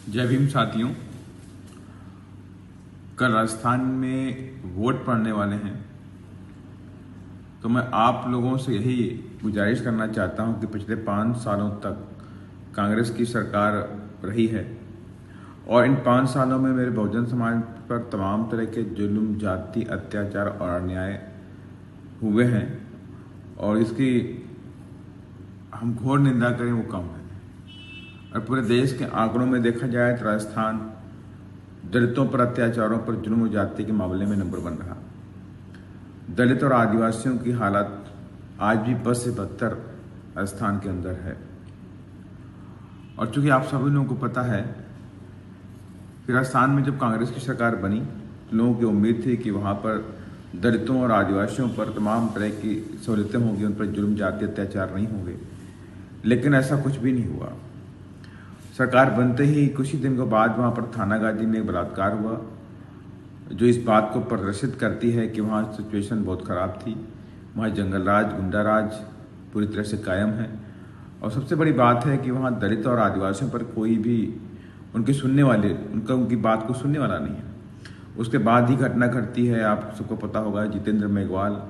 जय भीम साथियों। कल राजस्थान में वोट पड़ने वाले हैं, तो मैं आप लोगों से यही गुजारिश करना चाहता हूं कि पिछले 5 सालों तक कांग्रेस की सरकार रही है और इन 5 सालों में मेरे बहुजन समाज पर तमाम तरह के जुल्म, जाति, अत्याचार और अन्याय हुए हैं और इसकी हम घोर निंदा करें वो कम है। और पूरे देश के आंकड़ों में देखा जाए तो राजस्थान दलितों पर अत्याचारों पर जुल्म और जाति के मामले में नंबर 1 रहा। दलित और आदिवासियों की हालत आज भी बद से बदतर राजस्थान के अंदर है। और चूंकि आप सभी लोगों को पता है कि राजस्थान में जब कांग्रेस की सरकार बनी, लोगों की उम्मीद थी कि वहाँ पर दलितों और आदिवासियों पर तमाम तरह की सहूलियतें होंगी, उन पर जुल्म, जाति, अत्याचार नहीं होंगे, लेकिन ऐसा कुछ भी नहीं हुआ। सरकार बनते ही कुछ ही दिन के बाद वहाँ पर थानागाजी में एक बलात्कार हुआ, जो इस बात को प्रदर्शित करती है कि वहाँ सिचुएशन बहुत ख़राब थी। वहाँ जंगल राज, गुंडा राज पूरी तरह से कायम है। और सबसे बड़ी बात है कि वहाँ दलित और आदिवासियों पर कोई भी उनकी बात को सुनने वाला नहीं है। उसके बाद ही घटना घटती है। आप सबको पता होगा, जितेंद्र मेघवाल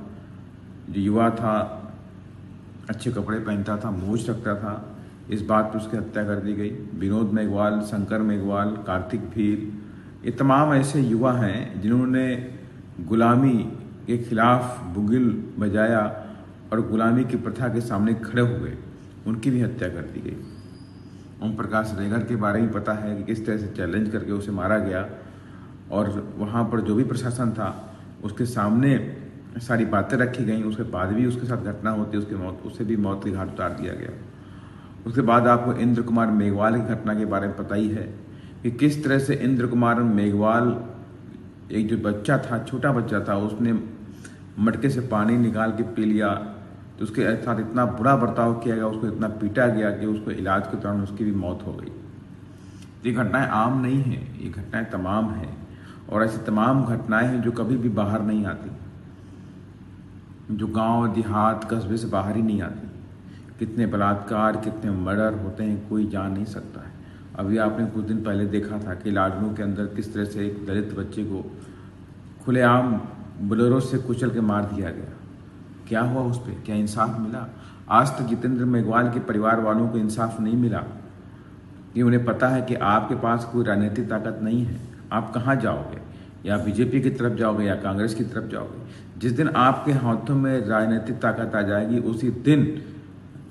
जो युवा था, अच्छे कपड़े पहनता था, मूछ रखता था, इस बात पर उसकी हत्या कर दी गई। विनोद मेघवाल, शंकर मेघवाल, कार्तिक भील, ये तमाम ऐसे युवा हैं जिन्होंने गुलामी के खिलाफ बुगिल बजाया और गुलामी की प्रथा के सामने खड़े हुए, उनकी भी हत्या कर दी गई। ओम प्रकाश रेगर के बारे में पता है कि किस तरह से चैलेंज करके उसे मारा गया और वहाँ पर जो भी प्रशासन था उसके सामने सारी बातें रखी गई। उसके बाद भी उसके साथ घटना होती, उसे भी मौत के घाट उतार दिया गया। उसके बाद आपको इंद्र कुमार मेघवाल की घटना के बारे में पता ही है कि किस तरह से इंद्र कुमार मेघवाल, एक जो बच्चा था, छोटा बच्चा था, उसने मटके से पानी निकाल के पी लिया, तो उसके साथ इतना बुरा बर्ताव किया गया, उसको इतना पीटा गया कि उसको इलाज के दौरान उसकी भी मौत हो गई। ये घटनाएं आम नहीं हैं, ये घटनाएं तमाम हैं और ऐसी तमाम घटनाएं हैं जो कभी भी बाहर नहीं आती, जो गांव, देहात, कस्बे से बाहर ही नहीं आती। कितने बलात्कार, कितने मर्डर होते हैं, कोई जान नहीं सकता है। अभी आपने कुछ दिन पहले देखा था कि लाडनू के अंदर किस तरह से एक दलित बच्चे को खुलेआम बोलेरो से कुचल के मार दिया गया। क्या हुआ उस पर? क्या इंसाफ मिला? आज तक जितेंद्र मेघवाल के परिवार वालों को इंसाफ नहीं मिला कि उन्हें पता है कि आपके पास कोई राजनीतिक ताकत नहीं है। आप कहाँ जाओगे? या बीजेपी की तरफ जाओगे या कांग्रेस की तरफ जाओगे? जिस दिन आपके हाथों में राजनीतिक ताकत आ जाएगी, उसी दिन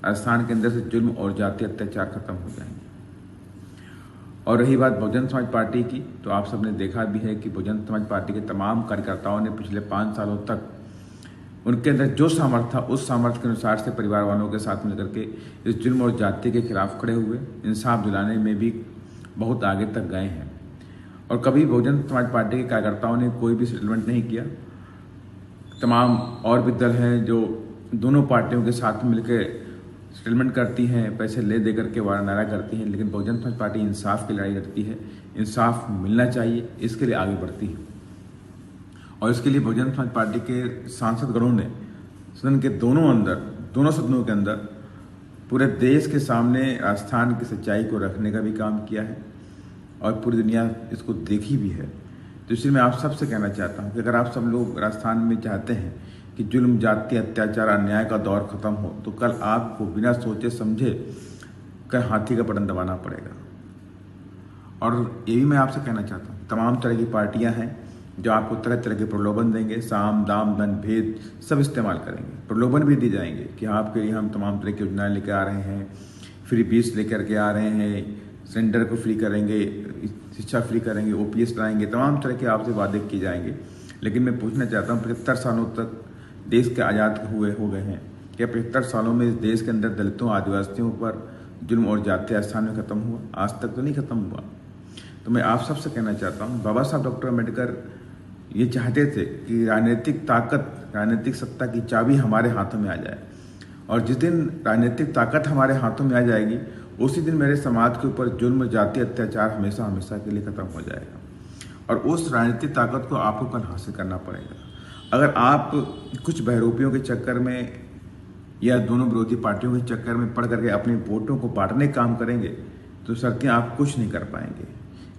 राजस्थान के अंदर से जुल्म और जाति अत्याचार खत्म हो जाएंगे। और रही बात बहुजन समाज पार्टी की, तो आप सबने देखा भी है कि बहुजन समाज पार्टी के तमाम कार्यकर्ताओं ने पिछले 5 सालों तक उनके अंदर जो सामर्थ्य था, उस सामर्थ्य के अनुसार से परिवार वालों के साथ मिलकर के इस जुल्म और जाति के खिलाफ खड़े हुए, इंसाफ दिलाने में भी बहुत आगे तक गए हैं। और कभी बहुजन समाज पार्टी के कार्यकर्ताओं ने कोई भी सेटलमेंट नहीं किया। तमाम और भी दल हैं जो दोनों पार्टियों के साथ मिलकर सेटलमेंट करती हैं, पैसे ले दे करके वारा नारा करती हैं, लेकिन बहुजन समाज पार्टी इंसाफ की लड़ाई लड़ती है। इंसाफ मिलना चाहिए, इसके लिए आगे बढ़ती है। और इसके लिए बहुजन समाज पार्टी के सांसदगणों ने सदन के दोनों सदनों के अंदर पूरे देश के सामने राजस्थान की सच्चाई को रखने का भी काम किया है और पूरी दुनिया इसको देखी भी है। तो इसलिए मैं आप सबसे कहना चाहता हूँ कि अगर आप सब लोग राजस्थान में चाहते हैं कि जुल्म, जाति, अत्याचार, अन्याय का दौर खत्म हो, तो कल आपको बिना सोचे समझे कर हाथी का बटन दबाना पड़ेगा। और ये भी मैं आपसे कहना चाहता हूँ, तमाम तरह की पार्टियां हैं जो आपको तरह तरह के प्रलोभन देंगे, साम, दाम, दंड, भेद सब इस्तेमाल करेंगे। प्रलोभन भी दी जाएंगे कि आपके लिए हम तमाम तरह की योजनाएं लेकर आ रहे हैं, फ्री बीस लेकर के आ रहे हैं, सिलेंडर को फ्री करेंगे, शिक्षा फ्री करेंगे, OPS लाएंगे, तमाम तरह के आपसे वादे किए जाएंगे। लेकिन मैं पूछना चाहता हूँ, 75 सालों तक देश के आज़ाद हो गए हैं, क्या 75 सालों में इस देश के अंदर दलितों, आदिवासियों पर जुल्म और जाति राजस्थान में खत्म हुआ? आज तक तो नहीं खत्म हुआ। तो मैं आप सबसे कहना चाहता हूँ, बाबा साहब डॉक्टर अम्बेडकर ये चाहते थे कि राजनीतिक ताकत, राजनीतिक सत्ता की चाबी हमारे हाथों में आ जाए, और जिस दिन राजनीतिक ताकत हमारे हाथों में आ जाएगी, उसी दिन मेरे समाज के ऊपर जुल्म, जाति, अत्याचार हमेशा हमेशा के लिए खत्म हो जाएगा। और उस राजनीतिक ताकत को आपको कल हासिल करना पड़ेगा। अगर आप कुछ बहरूपियों के चक्कर में या दोनों विरोधी पार्टियों के चक्कर में पड़ करके अपने वोटों को बांटने का काम करेंगे, तो सत्य आप कुछ नहीं कर पाएंगे।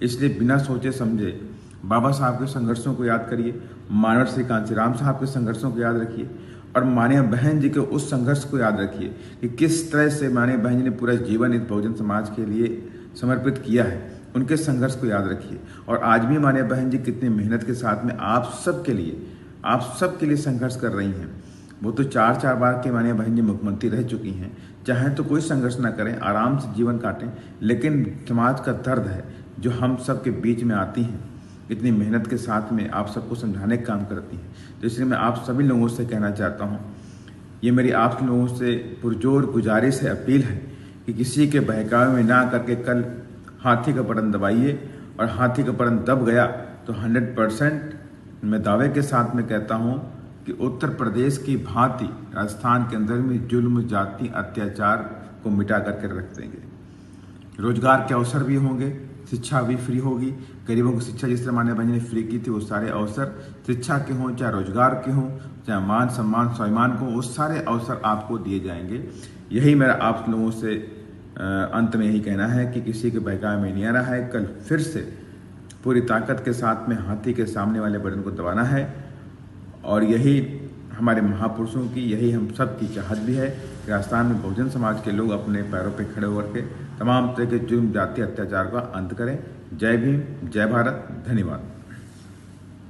इसलिए बिना सोचे समझे बाबा साहब के संघर्षों को याद करिए, मानव श्री कांशीराम साहब के संघर्षों को याद रखिए और माननीय बहन जी के उस संघर्ष को याद रखिए कि किस तरह से माननीय बहन जी ने पूरा जीवन इस बहुजन समाज के लिए समर्पित किया है। उनके संघर्ष को याद रखिए और आज भी माननीय बहन जी कितनी मेहनत के साथ में आप सबके लिए संघर्ष कर रही हैं। वो तो 4 बार के माननीय बहन जी मुख्यमंत्री रह चुकी हैं, चाहे तो कोई संघर्ष ना करें, आराम से जीवन काटें, लेकिन समाज का दर्द है जो हम सब के बीच में आती हैं, इतनी मेहनत के साथ में आप सबको समझाने का काम करती हैं। तो इसलिए मैं आप सभी लोगों से कहना चाहता हूँ, ये मेरी आप लोगों से पुरजोर गुजारिश है, अपील है कि किसी के बहकावे में ना करके कल हाथी का बटन दबाइए और हाथी का बटन दब गया तो 100% मैं दावे के साथ में कहता हूँ कि उत्तर प्रदेश की भांति राजस्थान के अंदर में जुल्म, जाति, अत्याचार को मिटा करके रख देंगे। रोजगार के अवसर भी होंगे, शिक्षा भी फ्री होगी, गरीबों की शिक्षा जिस तरह माननीय बहन जी ने फ्री की थी, वो सारे अवसर शिक्षा के हों, चाहे रोजगार के हों, चाहे मान सम्मान स्वाभिमान को, वो सारे अवसर आपको दिए जाएंगे। यही मेरा आप लोगों से अंत में यही कहना है कि किसी के बहकावे में नहीं आना है, कल फिर से पूरी ताकत के साथ में हाथी के सामने वाले बटन को दबाना है और यही हमारे महापुरुषों की, यही हम सब की चाहत भी है कि राजस्थान में बहुजन समाज के लोग अपने पैरों पर खड़े होकर के तमाम तरह के जुर्म, जाति, अत्याचार का अंत करें। जय भीम, जय भारत, धन्यवाद।